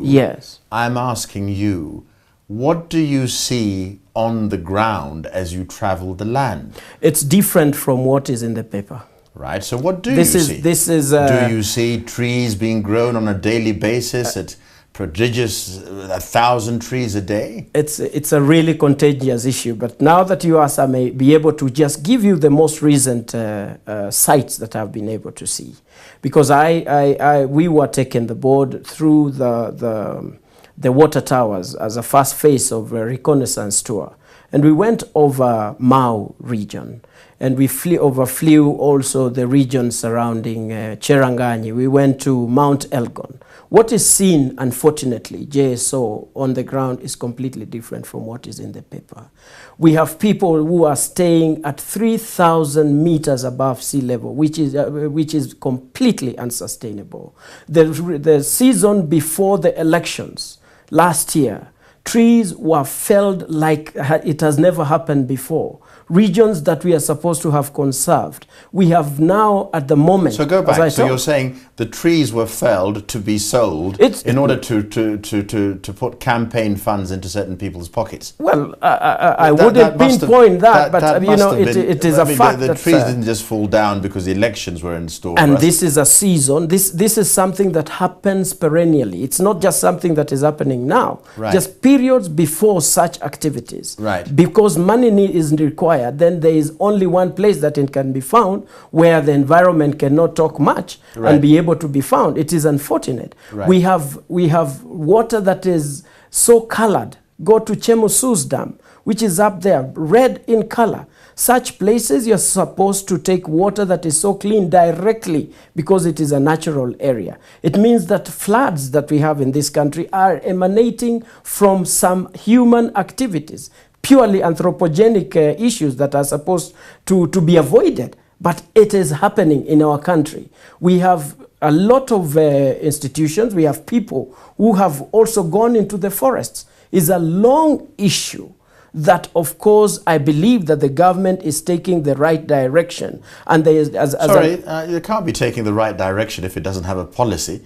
Yes. I'm asking you, what do you see on the ground as you travel the land? It's different from what is in the paper. Right. So what do you see? Do you see trees being grown on a daily basis at prodigious 1,000 trees a day? It's a really contagious issue. But now that you ask, I may be able to just give you the most recent sites that I've been able to see, because we were taking the board through the water towers as a first phase of a reconnaissance tour, and we went over Mau region. And we overflew also the region surrounding Cherangani. We went to Mount Elgon. What is seen, unfortunately, JSO on the ground is completely different from what is in the paper. We have people who are staying at 3,000 meters above sea level, which is completely unsustainable. The season before the elections last year, trees were felled like it has never happened before. Regions that we are supposed to have conserved, we have now at the moment. So go back. So you're saying the trees were felled to be sold in order to put campaign funds into certain people's pockets. Well, I wouldn't pinpoint that, but you know, it is a fact that the trees didn't just fall down because the elections were in store. And this is a season. This is something that happens perennially. It's not just something that is happening now. Right. Just periods before such activities. Right. Because money is required. Then there is only one place that it can be found where the environment cannot talk much and be able to be found. It is unfortunate. Right. We have water that is so colored. Go to Chemusus Dam, which is up there, red in color. Such places, you're supposed to take water that is so clean directly because it is a natural area. It means that floods that we have in this country are emanating from some human activities, purely anthropogenic issues that are supposed to be avoided. But it is happening in our country. We have a lot of institutions. We have people who have also gone into the forests. It's a long issue that, of course, I believe that the government is taking the right direction. And there is, you can't be taking the right direction if it doesn't have a policy.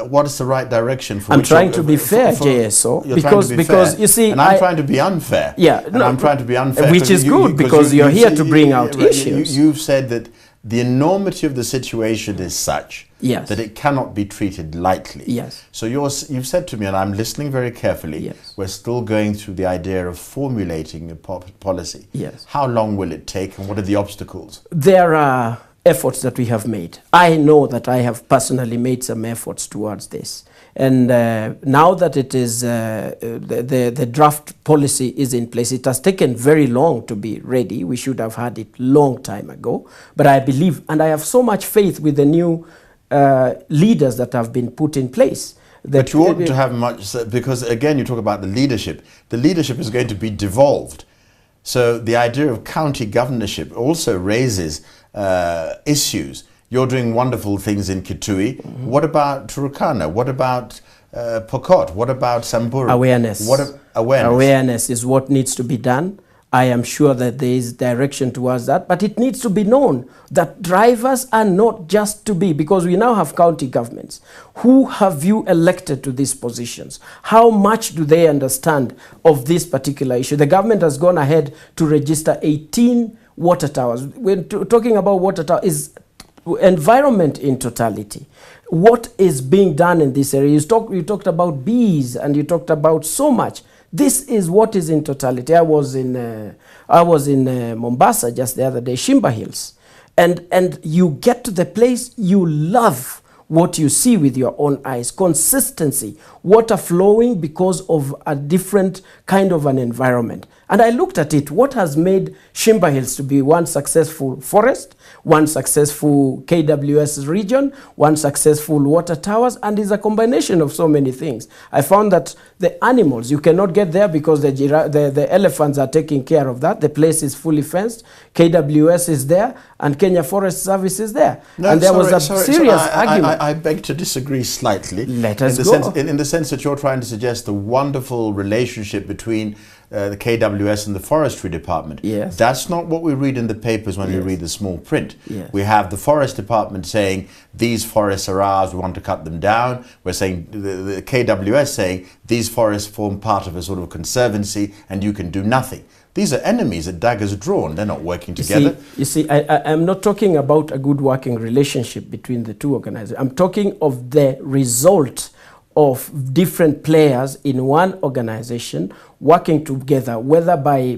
What is the right direction for? I'm trying to be fair, JSO, because you see, and I'm trying to be unfair. Yeah, no, I'm trying to be unfair, which is good because you're here to bring out issues. You've said that the enormity of the situation is such that it cannot be treated lightly. Yes. So you've said to me, and I'm listening very carefully. Yes. We're still going through the idea of formulating a policy. Yes. How long will it take, and what are the obstacles? There are efforts that we have made. I know that I have personally made some efforts towards this. And now that it is the draft policy is in place, it has taken very long to be ready. We should have had it long time ago. But I believe, and I have so much faith with the new leaders that have been put in place. But you oughtn't to have much, because again, you talk about the leadership. The leadership is going to be devolved. So the idea of county governorship also raises issues. You're doing wonderful things in Kitui. Mm-hmm. What about Turkana? What about Pokot? What about Samburu? Awareness. Awareness is what needs to be done. I am sure that there is direction towards that, but it needs to be known that drivers are not just to be, because we now have county governments. Who have you elected to these positions? How much do they understand of this particular issue? The government has gone ahead to register 18 water towers. When talking about water towers, is environment in totality. What is being done in this area? You talked about bees, and you talked about so much. This is what is in totality. I was in Mombasa just the other day, Shimba Hills, and you get to the place, you love what you see with your own eyes. Consistency, water flowing because of a different kind of an environment. And I looked at it. What has made Shimba Hills to be one successful forest, one successful KWS region, one successful water towers, and is a combination of so many things. I found that the animals, you cannot get there because the elephants are taking care of that. The place is fully fenced. KWS is there, and Kenya Forest Service is there. No, and there was a serious argument. I beg to disagree slightly. Let us go. In the sense that you're trying to suggest the wonderful relationship between the KWS and the Forestry Department. Yes. That's not what we read in the papers when we read the small print. Yes. We have the Forest Department saying, these forests are ours, we want to cut them down. We're saying, the KWS saying, these forests form part of a sort of conservancy and you can do nothing. These are enemies at daggers drawn. They're not working together. You see, I'm not talking about a good working relationship between the two organizations. I'm talking of the result of different players in one organization working together, whether by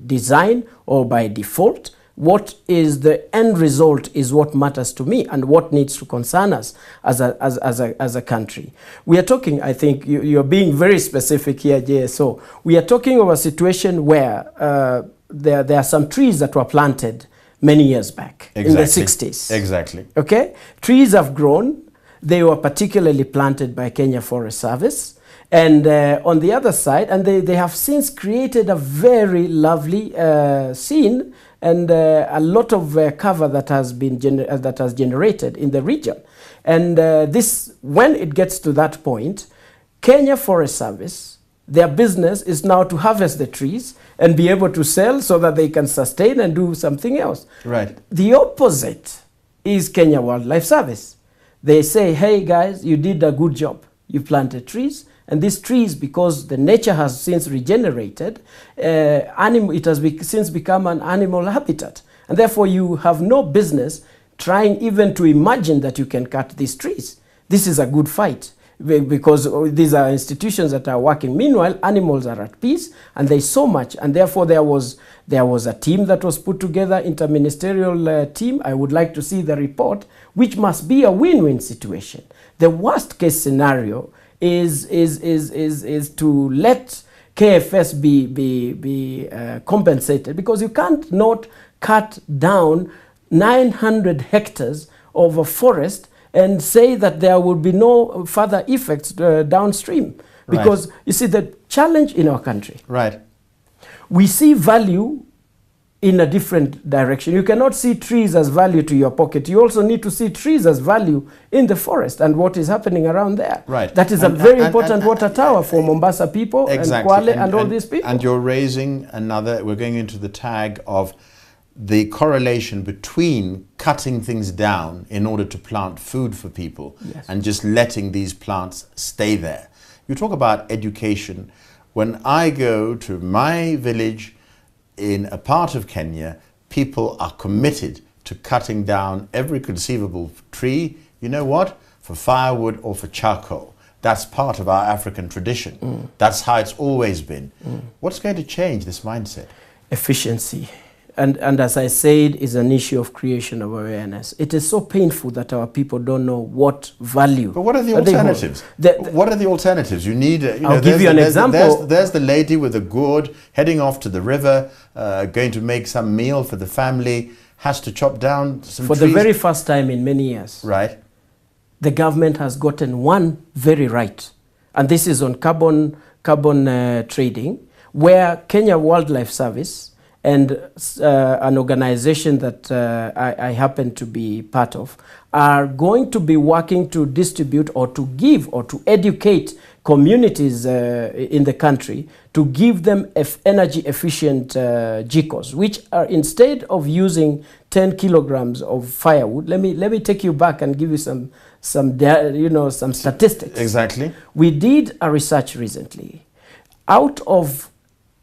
design or by default. What is the end result is what matters to me and what needs to concern us as a country. We are talking, I think you're being very specific here, JSO. We are talking of a situation where there are some trees that were planted many years back, in the 60s. Exactly. Okay? Trees have grown. They were particularly planted by Kenya Forest Service. And on the other side, and they have since created a very lovely scene and a lot of cover that has been generated in the region. And this, when it gets to that point, Kenya Forest Service, their business is now to harvest the trees and be able to sell so that they can sustain and do something else. Right. The opposite is Kenya Wildlife Service. They say, hey guys, you did a good job. You planted trees. And these trees, because the nature has since regenerated, it has since become an animal habitat. And therefore, you have no business trying even to imagine that you can cut these trees. This is a good fight, because these are institutions that are working. Meanwhile, animals are at peace, and there's so much. And therefore, there was a team that was put together, interministerial team. I would like to see the report, which must be a win-win situation. The worst case scenario is to let KFS be compensated, because you can't not cut down 900 hectares of a forest and say that there will be no further effects downstream. Because you see, the challenge in our country, we see value in a different direction. You cannot see trees as value to your pocket. You also need to see trees as value in the forest and what is happening around there. That is a very important water tower for Mombasa people and Kwale and all these people. And you're raising another, we're going into the tag of the correlation between cutting things down in order to plant food for people and just letting these plants stay there. You talk about education. When I go to my village in a part of Kenya, people are committed to cutting down every conceivable tree, you know what, for firewood or for charcoal. That's part of our African tradition. That's how it's always been. What's going to change this mindset? Efficiency. And as I said, is an issue of creation of awareness. It is so painful that our people don't know what value. But what are the alternatives? What are the alternatives? You need. I'll give you an example. There's the lady with a gourd heading off to the river, going to make some meal for the family. Has to chop down some trees. For the very first time in many years. The government has gotten one very right, and this is on carbon trading, where Kenya Wildlife Service and an organization that I happen to be part of are going to be working to distribute or to give or to educate communities in the country to give them energy efficient GECOs, which are, instead of using 10 kilograms of firewood, let me take you back and give you some statistics. Exactly. We did a research recently. Out of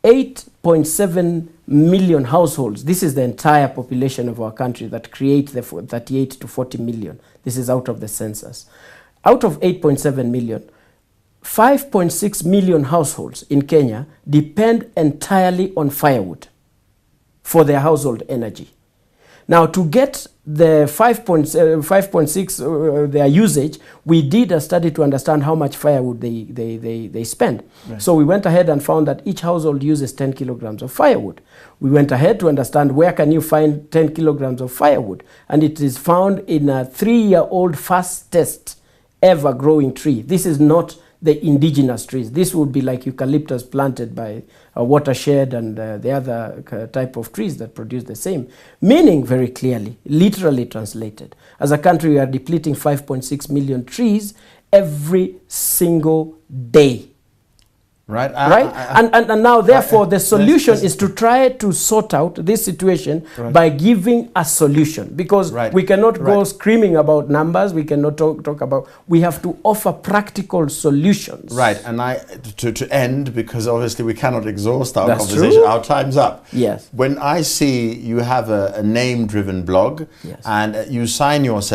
8.7 million households, this is the entire population of our country that create the 38 to 40 million. This is out of the census. Out of 8.7 million, 5.6 million households in Kenya depend entirely on firewood for their household energy. Now, to get the 5.6 their usage, we did a study to understand how much firewood they spend. So we went ahead and found that each household uses 10 kilograms of firewood. We went ahead to understand where can you find 10 kilograms of firewood, and it is found in a 3-year-old fastest ever growing tree. This is not the indigenous trees. This would be like eucalyptus planted by a watershed and the other type of trees that produce the same. Meaning, very clearly, literally translated, as a country we are depleting 5.6 million trees every single day. Right. And now, therefore, the solution is to try to sort out this situation by giving a solution. Because we cannot go screaming about numbers. We cannot talk about... We have to offer practical solutions. Right. And to end, because obviously we cannot exhaust our conversation. Our time's up. Yes. When I see you have a name-driven blog, and you sign yours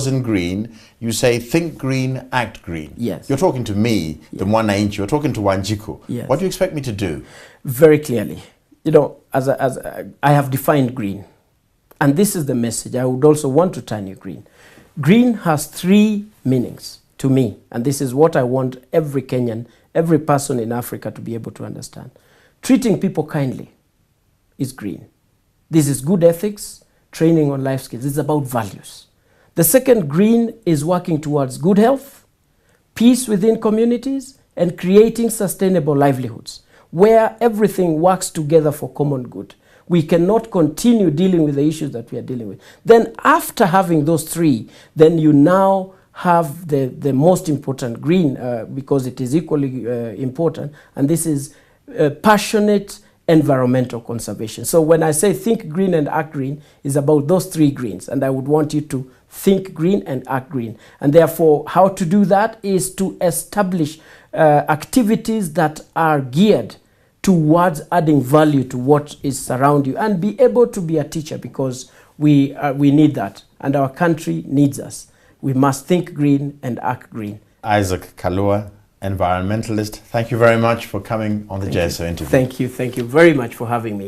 in green, you say, think green, act green. Yes. You're talking to me, the Mwananchi. You're talking to Wanjiku. Yes. What do you expect me to do? Very clearly. You know, as I have defined green. And this is the message. I would also want to turn you green. Green has 3 meanings to me. And this is what I want every Kenyan, every person in Africa to be able to understand. Treating people kindly is green. This is good ethics, training on life skills. It's about values. The second green is working towards good health, peace within communities, and creating sustainable livelihoods, where everything works together for common good. We cannot continue dealing with the issues that we are dealing with. Then after having those 3, then you now have the most important green, because it is equally important, and this is passionate environmental conservation. So when I say think green and act green, is about those 3 greens, and I would want you to think green and act green. And therefore, how to do that is to establish activities that are geared towards adding value to what is around you, and be able to be a teacher, because we need that, and our country needs us. We must think green and act green. Isaac Kalua, environmentalist, thank you very much for coming on the JSO interview. Thank you very much for having me.